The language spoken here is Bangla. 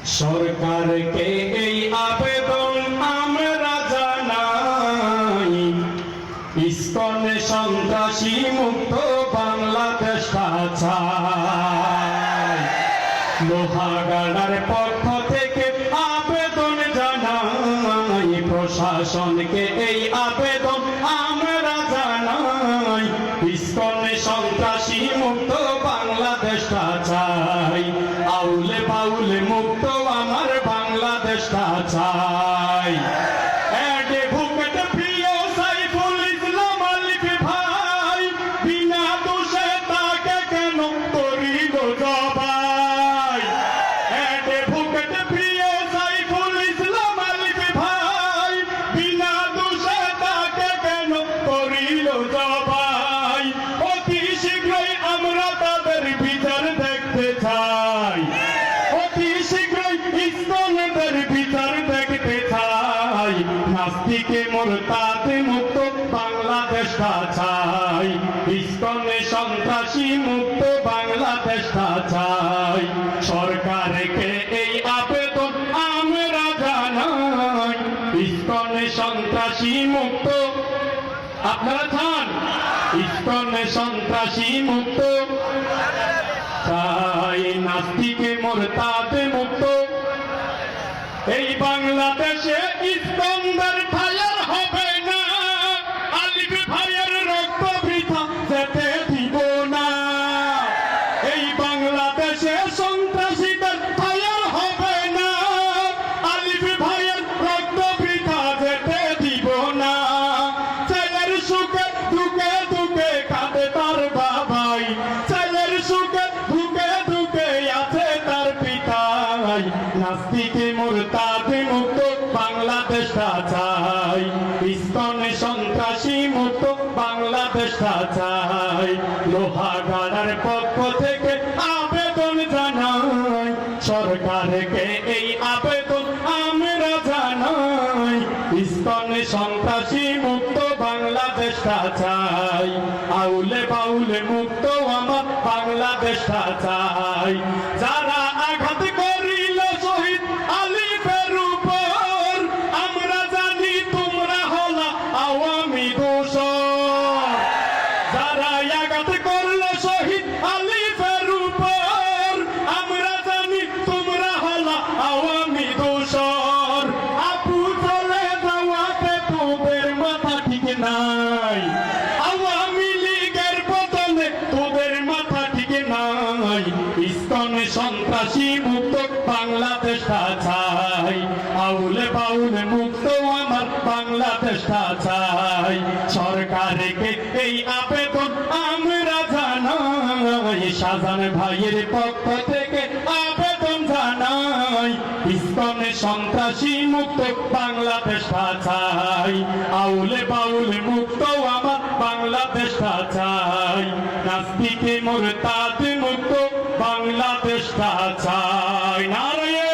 সরকারকে এই আবেদন আমরা জানাই, ইসকনে সন্ত্রাসী মুক্ত বাংলাদেশ চাই। লোহাগাড়ার পক্ষ থেকে আবেদন জানাই, প্রশাসনকে এই আবেদন আমরা জানাই, ইসকনে সন্ত্রাসী মুক্ত বাংলাদেশ চাই। আউলে বাউলে মুক্ত আমার বাংলাদেশ চাই। অ্যাডভোকেট প্রিয় সাইফুল ইসলাম আলিফ ভাই, বিনা দোষে তাকে কেন করিল জবাই? অ্যাডভোকেট প্রিয় সাইফুল ইসলাম আলিফ ভাই, বিনা দোষে তাকে কেন করিল জবাই? অতি শীঘ্রই আমরা তাদের বিচার দেখতে চাই, অতি শীঘ্রই ইসকনের বিচার দেখতে চাই। নাস্তিকে মুরতাদ মুক্ত বাংলাদেশ চাই, ইসকনে সন্ত্রাসী মুক্ত বাংলাদেশ চাই। সরকারকে এই আবেদন আমরা জানাই, ইসকনে সন্ত্রাসী মুক্ত আপনারা চান, ইসকনে সন্ত্রাসী মুক্ত চাই। নাস্তিকে মুরতাদ মুক্ত এই বাংলাদেশে ইসকন্দার ফায়ার হবে না, আলিফ ভাইয়ের রক্ত বৃথা যেতে দিব না। এই বাংলাদেশে সন্ত্রাসীদের ফায়ার হবে না, আলিফ ভাইয়ের রক্ত বৃথা যেতে দিব না। ছেলের সুখে দুঃখে দুঃখে কাঁদে তার বাবাই, ছেলের সুখে দুঃখে দুঃখে আছে তার পিতাই। নাস্তিকে মুরতাদ মুক্ত বাংলাদেশ চাই, ইসকনে সন্ত্রাসী মুক্ত বাংলাদেশ চাই। লোহাগাড়ার পক্ষ থেকে আবেদন জানাই, সরকারকে এই আবেদন আমরা জানাই, ইসকনে সন্ত্রাসী মুক্ত বাংলাদেশ চাই। আউলে বাউলে মুক্ত আমার বাংলাদেশ চাই। যারা আঘাত করিল শহীদ আলিফের উপর, আমরা জানি তোমরা হলা আওয়ামী দোসর। যারা আঘাত করল শহীদ আলিফের উপর, আমরা জানি তোমরা হলা আওয়ামী দোসর। আপু চলে যাওয়াতে তোদের মাথা ঠিক নাই, আওয়ামী লীগের বদলে তোদের মাথা ঠিক নাই। ইসকনে সন্ত্রাসী মুক্ত বাংলাদেশ চাই, আউলে বাউলে মুক্ত আমার বাংলাদেশ চাই। সরকারকে এই আবেদন আমরা জানাই, শাহজাহান ভাইয়ের পক্ষ থেকে আবেদন জানাই, ইসকনে সন্ত্রাসী মুক্ত বাংলাদেশ চাই। আউলে বাউলে মুক্ত আমার বাংলাদেশ চাই। নাস্তিকে মুরতাদ মুক্ত বাংলাদেশ চাই। নারায়ণ